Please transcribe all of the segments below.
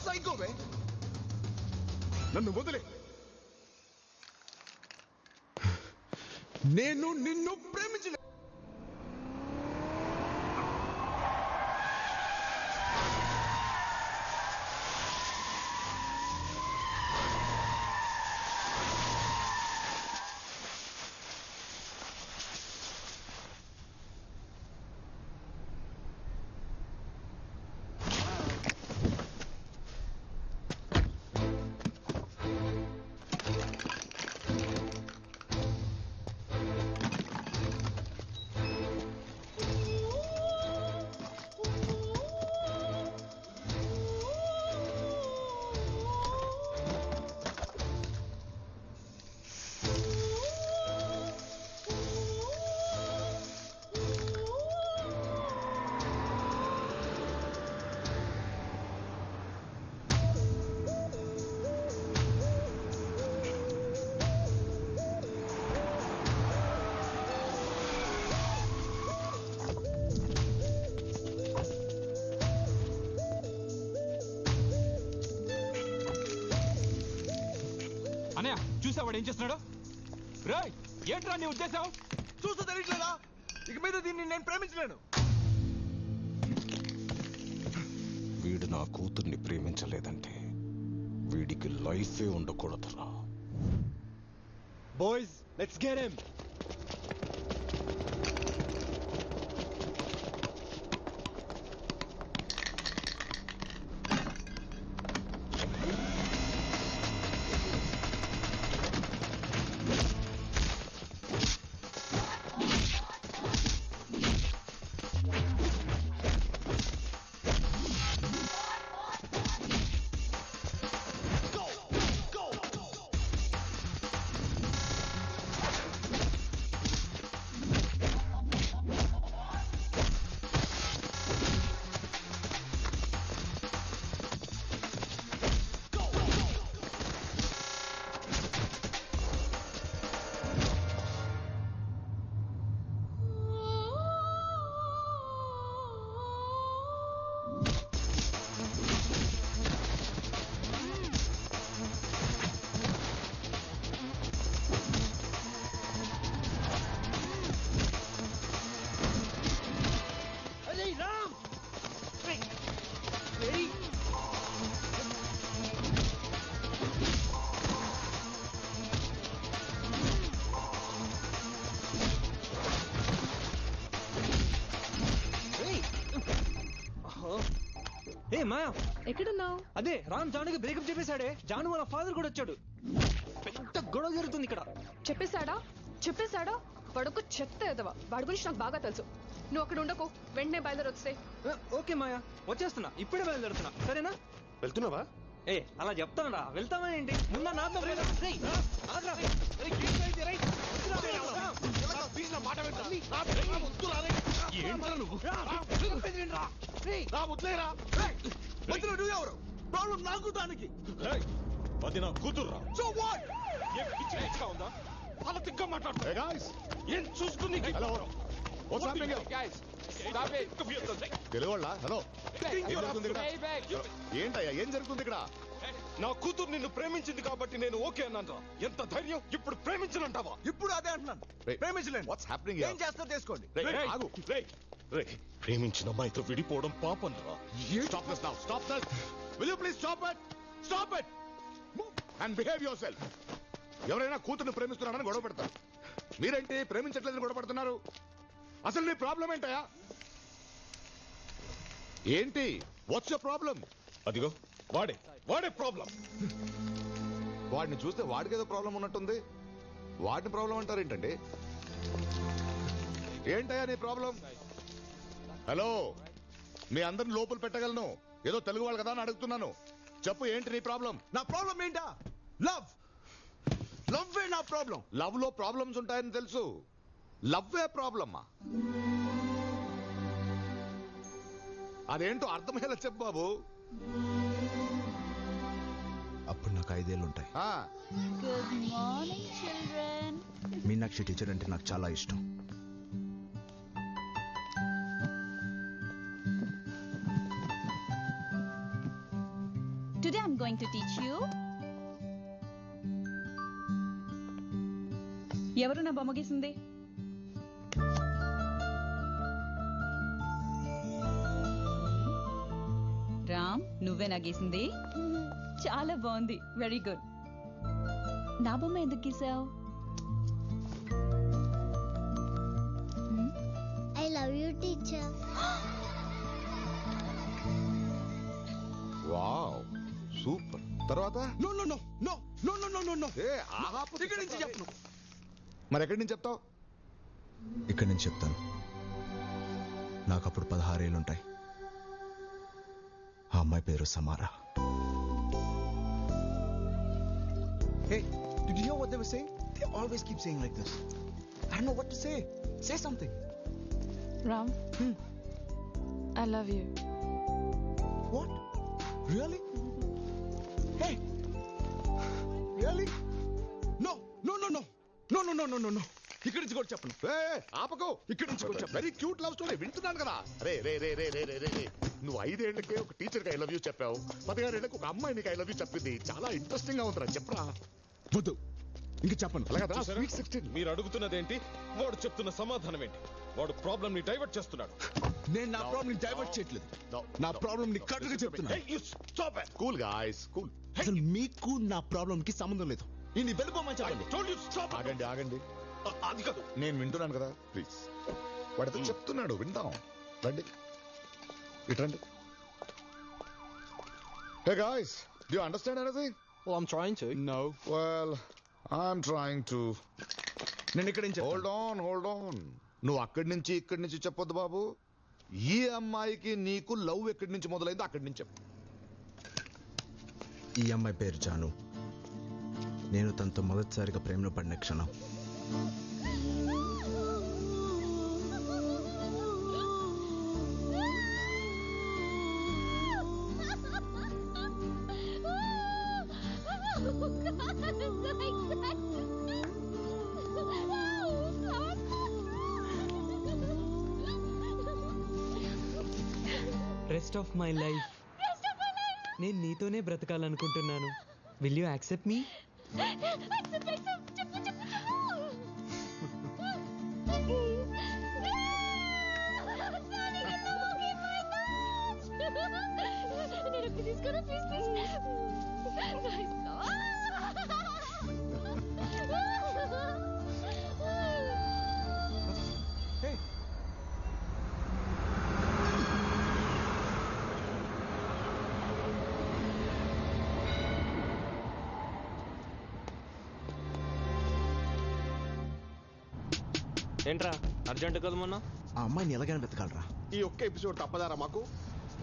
సైకోవే. నన్ను వదిలే. నేను నిన్ను ప్రేమించలే. అన్నయ్య చూసావాడు ఏం చేస్తున్నాడు? రాయ్ ఏంట్రా నీ ఉద్దేశం? చూస్తూ తెలియట్లేదా? ఇక మీద దీన్ని నేను ప్రేమించలేను. వీడు నా కూతుర్ని ప్రేమించలేదంటే వీడికి లైఫే ఉండకూడదురా. Boys let's get him. ఏ మాయా ఎక్కడున్నావు? అదే రామ్ జానుకి బ్రేకప్ చెప్పేశాడే. జాను వాళ్ళ ఫాదర్ కూడా వచ్చాడు. పెద్ద గొడవ జరుగుతుంది ఇక్కడ. చెప్పేశాడా? వాడొక చెత్త ఎదవా. వాడి గురించి నాకు బాగా తెలుసు. నువ్వు అక్కడ ఉండకు, వెంటనే బయలుదేరి వస్తే. ఓకే మాయా, వచ్చేస్తున్నా. ఇప్పుడే బయలుదేరుతున్నా, సరేనా? వెళ్తున్నావా? ఏ అలా చెప్తానరా, వెళ్తావా ఏంటి? ముందు నాతో ప్రాబ్లం నాకు దానికి. అది నా కూతుర్రా. So what? ఉందా? అలా తిక్క మాట్లాడుతా ఏం చూసుకుని తెలుగుళ్ళ హలో ఏంటయ్యా ఏం జరుగుతుంది ఇక్కడ? నా కూతురు నిన్ను ప్రేమించింది కాబట్టి నేను ఓకే అన్నాను. ఎంత ధైర్యం! ఇప్పుడు ప్రేమించనంటావా? ఇప్పుడు అదే అంటున్నాను, ప్రేమించలేను. What's happening? ఏం చేస్తా చేసుకోండి. ఆగు. ప్రేమించిన అమ్మాయితో విడిపోవడం పాపం రా. Stop this now. Stop this. Will you please stop it? Stop it and behave your self. ఎవరైనా కూతుర్ని ప్రేమిస్తున్నారని గొడవ పెడతారు. మీరేంటి ప్రేమించట్లేదని గొడవ పెడుతున్నారు? అసలు నీ ప్రాబ్లం ఏంటయా? ఏంటి? What's your problem? అదిగో వాడే ప్రాబ్లం. వాడిని చూస్తే వాడికి ఏదో ప్రాబ్లం ఉన్నట్టుంది. వాడిని ప్రాబ్లం అంటారేంటండి? ఏంటయ్యా నీ ప్రాబ్లం? హలో, మీ అందరిని లోపల పెట్టగలను. ఏదో తెలుగు వాళ్ళు కదా అని అడుగుతున్నాను. చెప్పు, ఏంటి నీ ప్రాబ్లం? నా ప్రాబ్లం ఏంటా? లవ్ నా ప్రాబ్లం. లవ్ లో ప్రాబ్లమ్స్ ఉంటాయని తెలుసు. లవ్ ఏ ప్రాబ్లమ్మా? అదేంటో అర్థమయ్యేలా చెప్పు బాబు. అప్పుడు నాకు 5 ఏళ్ళు ఉంటాయి. Good morning children. Meenakshi teacher అంటే నాకు చాలా ఇష్టం. Today I'm going to teach you. ఎవరు నా బొమ్మ గీసింది? రామ్, నువ్వే నా గీసింది? చాలా బాగుంది, వెరీ గుడ్. నా బొమ్మ ఎందుకు గీసావు? I love you, teacher. Wow super. తర్వాత No, no, no, no, no, no, no, no, no. ఏ ఆపు. ఇక్కడి నుంచి చెప్పను. మరి ఎక్కడి నుంచి చెప్తావు? ఇక్కడి నుంచి చెప్తాను. నాకు అప్పుడు 16 ఏళ్ళుంటాయి. ఆ అమ్మాయి పేరు సమారా. Hey, did you hear what they were saying? They always keep saying like this. I don't know what to say. Say something. Ram, I love you. What? Really? Hey. Really? No, no, no, no, no, no, no, no, no, no. ఇక్కడి నుంచి కూడా చెప్పను. ఏ ఆపకు. ఇక్కడి నుంచి కూడా చెప్పను. Very cute love story వింటున్నాను కదా. రే రే రే రే రే రే రే నువ్వు 5 ఏళ్లకే ఒక టీచర్కి ఐ లవ్ యూ చెప్పావు. 16 ఏళ్లకు ఒక అమ్మాయి నీకు ఐ లవ్ యూ చెప్పింది. చాలా ఇంట్రెస్టింగ్ గా ఉందిరా, చెప్పరా. వద్దు, ఇంక చెప్పను. అలాగే చూసారా? స్వీట్ 16. మీరు అడుగుతున్నదేంటి, వాడు చెప్తున్న సమాధానం ఏంటి? వాడు ప్రాబ్లం ని డైవర్ట్ చేస్తున్నాడు. నేను నా ప్రాబ్లం డైవర్ట్ చేయట్లేదు. నా ప్రాబ్లం ని కట్టుగా చెప్తున్నా. Cool guys cool. అసలు మీకు నా ప్రాబ్లం కి సంబంధం లేదు. ఇది వెళ్ళిపోమని చెప్పండి. ఆగండి ఆగండి, అది కాదు. నేను వింటున్నాను కదా, ప్లీజ్. వాడితో చెప్తున్నాడు, విందాం. రండి ఇట్రండి. Hey guys, do you understand anything? Well, I'm trying to. No. Well I'm trying to. నేను ఇక్కడి నుంచి హోల్డ్ ఆన్ హోల్డ్ ఆన్. నువ్వు అక్కడి నుంచి ఇక్కడి నుంచి చెప్పొద్దు బాబు. ఈ అమ్మాయికి నీకు లవ్ ఎక్కడి నుంచి మొదలైందో అక్కడి నుంచి చెప్పు. ఈ అమ్మాయి పేరు జాను. నేను తనతో మొదటిసారిగా ప్రేమలో పడిన క్షణం. Rest of my life. నేను నీతోనే బ్రతకాలనుకుంటున్నాను. Will you accept me? Hey. ఏంట్రా అర్జెంట్ కదా మొన్న? ఆ అమ్మాయిని ఎలాగైనా వెతకాలరా. ఈ ఒక్క ఎపిసోడ్ తప్పదారా మాకు?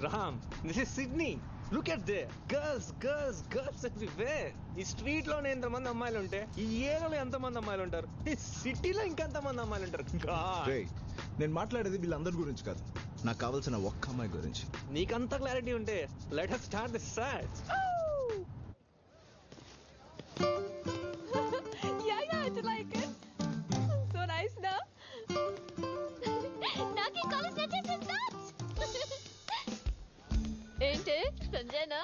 Ram, this is Sydney. Look at they girls girls girls everywhere. ఈ స్ట్రీట్ లోనే ఎంతమంది అమ్మాయిలు ఉంటే ఈ ఏరియాలో ఎంతమంది అమ్మాయిలు ఉంటారు? ఈ సిటీలో ఇంకెంతమంది అమ్మాయిలు ఉంటారు? రేయ్, నేను మాట్లాడేది వీళ్ళందరి గురించి కాదు. నాకు కావాల్సిన ఒక్క అమ్మాయి గురించి. నీకంత క్లారిటీ ఉంటే let us start this search. Yeah, I like it. So nice, no? నాకు ఈ కాలేజ్ నచ్చేసింది. ఏంటి సంజయనా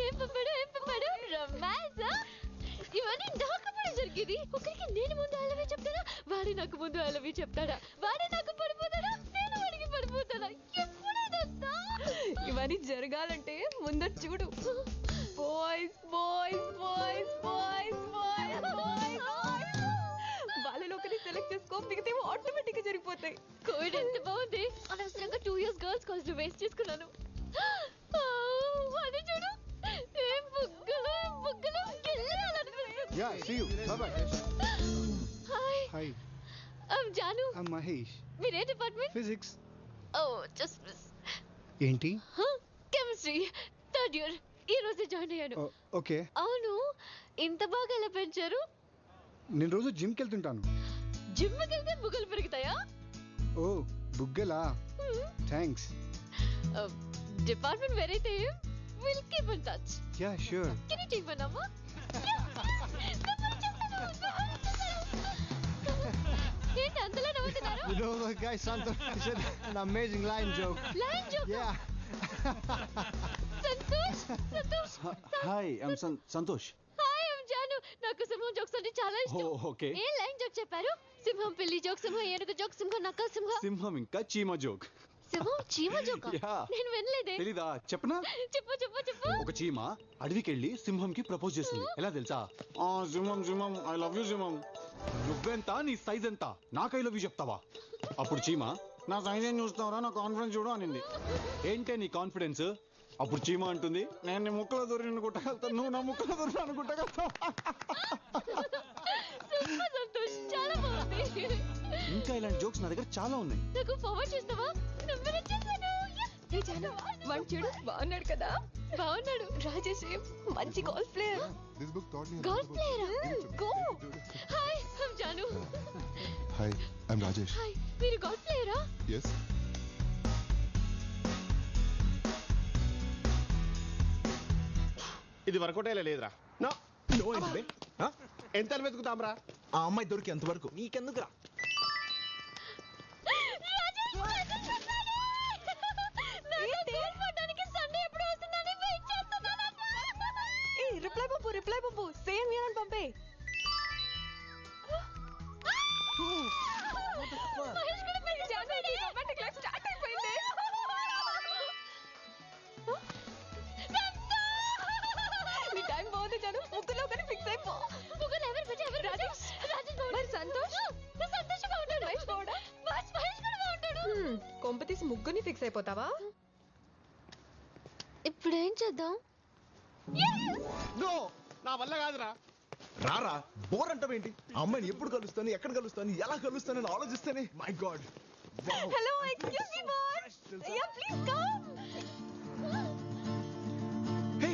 ఏం పంపాడు రొమాన్స్. ఇవన్నీ నాకప్పుడు జరిగేది. ఒకరికి నేను ముందు ఐ లవ్ యూ చెప్తాడా, వాడే నాకు ముందు ఐ లవ్ యూ చెప్తాడా, వాడే నాకు పడిపోతాడా, నేను వాడికి పడిపోతాడా, ఎప్పుడైనా ఇవన్నీ జరగాలంటే ముందర చూడు. Boys boys boys boys boys boys వాళ్ళలో ఒకరిని సెలెక్ట్ చేసుకో, మిగతావి ఆటోమేటిక్ గా జరిగిపోతాయి. కోవిడ్ ఎంత బాగుంది. అనవసరంగా 2 years గర్ల్స్ కాలేజ్ లో వేస్ట్ చేసుకున్నాను. అది చూడు, ఏం బుగ్గలు Yeah, see you. Bye-bye. Hi, Hi, Janu. I'm Mahesh. మీరే డిపార్ట్మెంట్? Physics. ఓ జస్ట్ మిస్. ఏంటి? Chemistry 3rd year. ఈ రోజే జాయిన్ అయ్యాను. Oh, okay. అవును, ఇంత బాగా ఎలా పెంచారు? నేను రోజు జిమ్కి వెళ్తుంటాను. జిమ్కి వెళ్తే బుగ్గలు పెరుగుతాయా? ఓ బుగ్గలా, థ్యాంక్స్. డిపార్ట్మెంట్ వేరైతే will keep in touch. Yeah sure. Can you take my number? ఏంటి అంతలా నవ్వుతున్నారు? You know the guy Santosh said an amazing line joke. Line joke. Yeah. Santosh hi I'm Santosh. Hi I'm Janu. నాకు సింహం జోక్స్ అంటే చాలా ఇష్టం. Okay. ఏ line joke చెప్పారు? సింహం పిల్లి జోక్, సింహం ఏనుగు జోక్, సింహం నక్క సింహం. సింహం ఇంకా చీమ జోక్. సింహం చీమ జోక్? Yeah. నేను వినలేదే. తెలీదా? చెప్పనా? చెప్పు చెప్పు చెప్పు. ఒక చీమ అడవికెళ్ళి సింహంకి ప్రపోజ్ చేస్తుంది. ఎలా తెలుసా? సింహం సింహం ఐ లవ్ యూ సింహం. నువ్వెంత, నీ సైజ్ ఎంత, నాకు ఐ లవ్ యూ చెప్తావా? అప్పుడు చీమ, నా సైజ్ ఏం చూస్తావరా, నా కాన్ఫిడెన్స్ చూడు అనింది. ఏంటే నీ కాన్ఫిడెన్స్? అప్పుడు చీమ అంటుంది, నేను నీ ముక్కలో దూరి అనుకుంటా, నువ్వు నా ముక్కలో దూరి అనుకుంటా. సూపర్ సంతోష్, చాలా బాగుంది. ఇంకా ఇలాంటి జోక్స్ నా దగ్గర చాలా ఉన్నాయి. నాకు ఫార్వర్డ్ చేస్తావా? నంబర్ వచ్చేసాను. ఏ జాను, వాడు చూడు బాగున్నాడు కదా? బాగున్నాడు. రాజేష్ మంచి golf player. Golf player. Go. Hi I'm Janu. Hi I'm Rajesh. Hi, మీరు గోల్ఫ్ ప్లేయరా? ఎస్. ఇది వర్కౌట్ అయ్యే లేదురా. నో ఏంటి? ఎంత వెతుకుతాంరా? ఆ అమ్మాయి దొరికేంత వరకు నీకెందుకురా? రిప్లై పంపు. సేమ్ ఇయర్ అని పంపే. నీ టైం బాగుంది జాను. ముగ్గులో ఒకటి ఫిక్స్ అయిపో. ముగ్గురు ఎవరు బిడ్డ ఎవరు? రాజేష్ మరి సంతోష్? సంతోష్ బాగుంటాడు. మహేష్ బాగుండా? మహేష్ కూడా బాగుంటాడు. కొంప తీసి ముగ్గురిని ఫిక్స్ అయిపోతావా? ఇప్పుడు ఏం చేద్దాం? నో, నా వల్ల కాదురా. రారా, బోర్ అంటావేంటి? ఆ అమ్మాయిని ఎప్పుడు కలుస్తాను, ఎక్కడ కలుస్తాను, ఎలా కలుస్తానని ఆలోచిస్తేనే my god. Hello, excuse me boss. Yeah please come. Hey,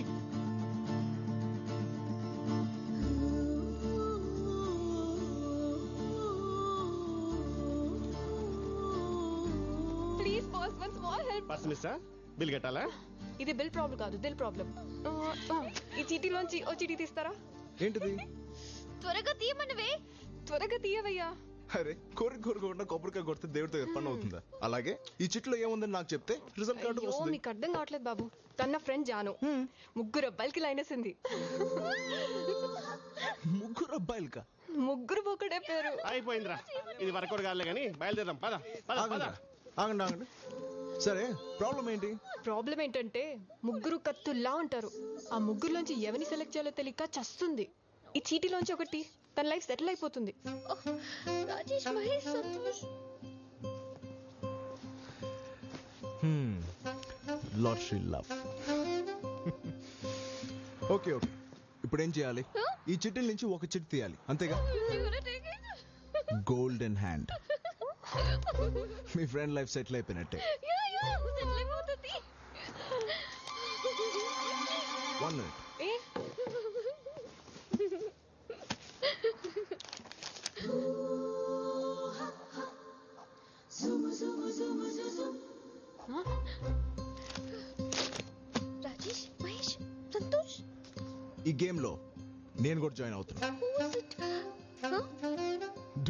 please boss, one small help. Purse mister, bill కట్టాలా? ఇది బిల్ ప్రాబ్లం కాదు, దిల్ ప్రాబ్లం. ఈ చీటీలోంచి ఓ చీటీ తీస్తారా? ఏంటిది? త్వరగా తీయమనవే. త్వరగా తీయవయ్యా. అరే, కోరిక కొబ్బరికాయ కొడితే దేవుడితో పని అవుతుందా? అలాగే ఈ చిట్లో ఏముందని నాకు చెప్తే రిజల్ట్ కార్డు అయ్యో, వస్తుంది. మీకు అర్థం కావట్లేదు బాబు. తన ఫ్రెండ్ జాను ముగ్గురు అబ్బాయిలకి లైన్ వేసింది. ముగ్గురు అబ్బాయిలకా? ముగ్గురు ఒకటే పేరు. అయిపోయిందిరా, ఇది వర్కౌట్ కాదులే కానీ బయలుదేరాం. పద పద పద. ఆగండి. సరే, ప్రాబ్లం ఏంటి? ప్రాబ్లం ఏంటంటే ముగ్గురు కత్తుల్లా ఉంటారు. ఆ ముగ్గురులోంచి ఎవరిని సెలెక్ట్ చేయాలో తెలియక చస్తుంది. ఈ చీటీలోంచి ఒకటి తన లైఫ్ సెటిల్ అయిపోతుంది. Rajesh, Mahesh, Santosh. Lottery love. Okay, ఇప్పుడు ఏం చేయాలి? ఈ చిట్టిల నుంచి ఒక చిట్టి తీయాలి, అంతేగా? Golden hand. మీ ఫ్రెండ్ లైఫ్ సెటిల్ అయిపోయినట్టే. One minute. రాజేష్, మహేష్, సంతోష్. ఈ గేమ్ లో నేను కూడా జాయిన్ అవుతున్నా.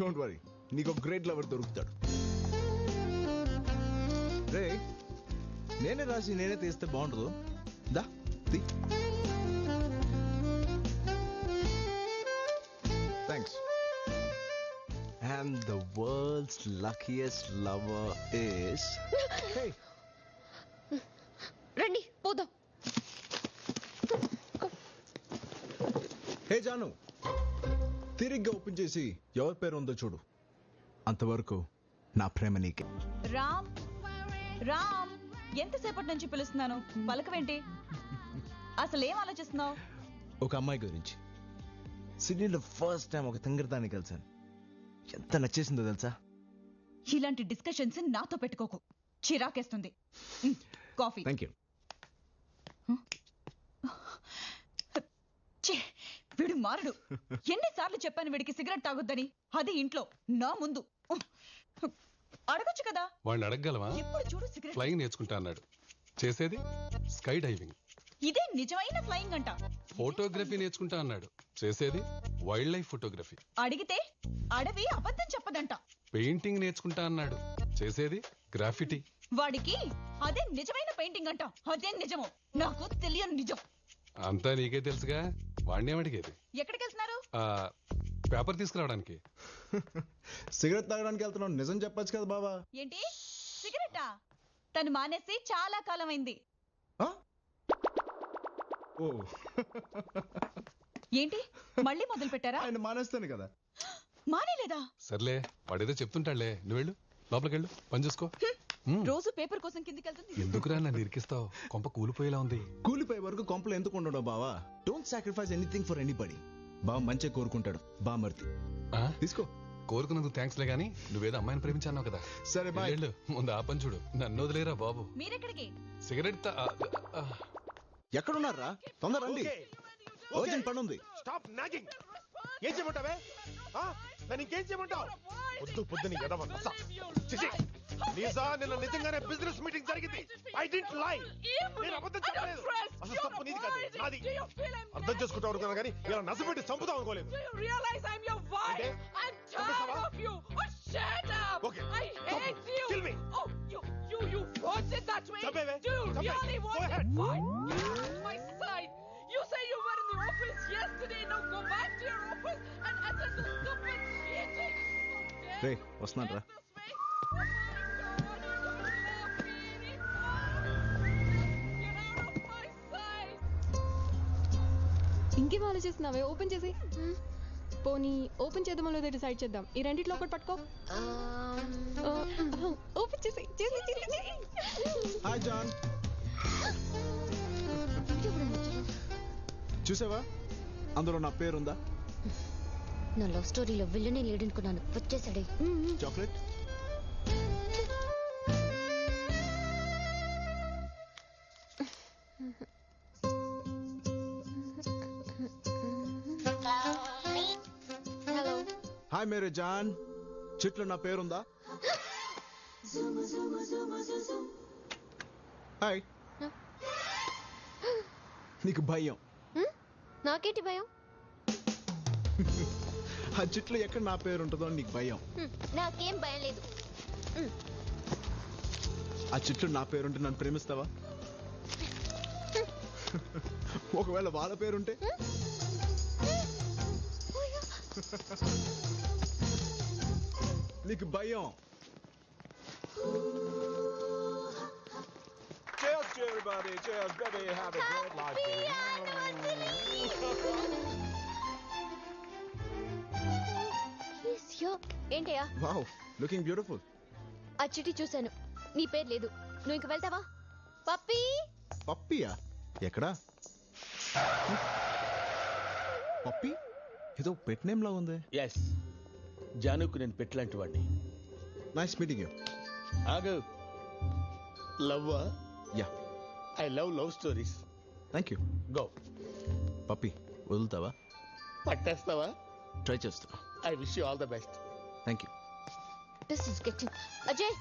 డోంట్ వరీ, నీకు గ్రేట్ లవర్ దొరుకుతాడు. రే, నేనే రాసి నేనే తీస్తే బాగుండదు. దా తీ. Thanks. And the world's luckiest lover is... Hey! రండి పోదాం. హే జాను, తిరిగ్గా ఓపెన్ చేసి ఎవరి పేరు ఉందో చూడు. అంతవరకు నా ప్రేమ నీకే. రామ్, రామ్, ఎంతసేపటి నుంచి పిలుస్తున్నాను, పలకవేంటి? అసలు ఏం ఆలోచిస్తున్నావు? ఒక అమ్మాయి గురించి. సిడ్నీలో ఫస్ట్ టైం ఒక తింగరదాన్ని కలిసాను. ఎంత నచ్చేసిందో తెలుసా? ఇలాంటి డిస్కషన్స్ నాతో పెట్టుకోకు, చిరాకేస్తుంది. కాఫీ. Thank you. వీడు మారడు. ఎన్నిసార్లు చెప్పాను వీడికి సిగరెట్ తాగొద్దని, అది ఇంట్లో నా ముందు. అడగొచ్చు కదా. వాడిని అడగగలవా? ఎప్పుడు చూడు సిగరెట్. ఫ్లయింగ్ నేర్చుకుంటా అన్నాడు, చేసేది స్కై డైవింగ్. ఇదే నిజమైన ఫ్లయింగ్ అంట. ఫోటోగ్రఫీ నేర్చుకుంటా అన్నాడు, చేసేది వైల్డ్ లైఫ్ ఫోటోగ్రఫీ. అడిగితే అడవి అబద్ధం చెప్పదంట. పెయింటింగ్ నేర్చుకుంటా అన్నాడు, చేసేది గ్రాఫిటీ. వాడికి అదే నిజమైన పెయింటింగ్ అంట. అదే నిజమో నాకు తెలియని నిజం. అంతా నీకే తెలుసుగా, వాడిని ఏమడిగేది? ఎక్కడికి వెళ్తున్నారు? పేపర్ తీసుకురావడానికి. సిగరెట్ తాగడానికి వెళ్తున్నావు, నిజం చెప్పొచ్చు కదా బావా. ఏంటి సిగరెట్టా? తను మానేసి చాలా కాలం అయింది. ఓ ఏంటి మళ్ళీ మొదలు పెట్టారా? ఆయన మానేస్తాను కదా. మానేలేదా? సర్లే, వాడేదో చెప్తుంటాడులే, నువ్వు వెళ్ళు, లోపలికి వెళ్ళు, పని చూసుకో. రోజు పేపర్ కోసం కిందికి వెళ్తుంది. ఎందుకురా నన్ను ఇరికిస్తావు? కొంప కూలిపోయేలా ఉంది. కూలిపోయే వరకు కొంపలు ఎందుకు ఉండడం బావా? Don't sacrifice anything for anybody. బావ మంచిగా కోరుకుంటాడు, బా మర్తి తీసుకో. కోరుకున్నందుకు థ్యాంక్స్ లే గానీ, నువ్వేదో అమ్మాయిని ప్రేమించావు కదా. సరే బాయ్. వెళ్ళు, ముందు ఆ పని చూడు. నన్ను వదిలేరా బాబు. మీరెక్కడికి? సిగరెట్ ఎక్కడున్నారా? తొందర రండి, అర్జెంట్ పని ఉంది. Stop nagging. ఏం చేయమంటావే? నన్ను ఇంకేం చేయమంటావు? పొద్దుని నిజా, నిన్న నిజంగానే బిజినెస్ మీటింగ్ జరిగింది. ఐ డిడ్ంట్ లై. నేను అబద్ధం చెప్పలేదు. అసలు తప్పు నీది కాదు, నాది. అర్థం చేసుకుంటావు అనుకున్నా కానీ ఇలా నసపెట్టి చంపుతావు అనుకోలేదు. Okay, kill me. You watch it that way? Do you really want it? Fine. My side. You say you were in the office yesterday. Now go back to your office and attend the stupid meeting. రే వస్తున్నాను రా. ఇంకేం ఆలోచిస్తున్నావే? Open చేసి. పోనీ open చేద్దామో లేదో decide చేద్దాం. ఈ రెండిట్లో ఒకటి పట్టుకో. ఓపెన్ చేసి. హాయ్ జాన్, చూసావా అందులో నా పేరుందా? నా లవ్ స్టోరీలో విల్లనే లేడనుకున్నాను, వచ్చేసాడే. చాక్లెట్. హలో. హాయ్ మేరే జాన్, చిట్లో నా పేరుందా? హాయ్. నీకు భయం? నాకేంటి భయం? ఆ చిట్లో ఎక్కడ నా పేరు ఉంటుందో నీకు భయం. నాకేం భయం లేదు. ఆ చిట్లో నా పేరుంటే నన్ను ప్రేమిస్తావా? ఒకవేళ వాళ్ళ పేరుంటే? నీకు భయం. Cheers to everybody. Cheers, baby. Have a great life, ఏంటయ్యా? Wow, looking beautiful. ఆ చిట్టి చూశాను, నీ పేరు లేదు. నువ్వు ఇంక వెళ్తావా? పప్పీ. పప్పియా? ఎక్కడా? పప్పి ఏదో పెట్ నేమ్ లా ఉంది. ఎస్, జానుకు నేను పెట్టలాంటి వాడిని. Nice meeting you. ఆగు. లవ్వా? Yeah, I love stories. Thank you. Go. పప్పి వదులుతావా? పట్టేస్తావా? ట్రై చేస్తా. I wish you all the best. Thank you. This is getting. Ajay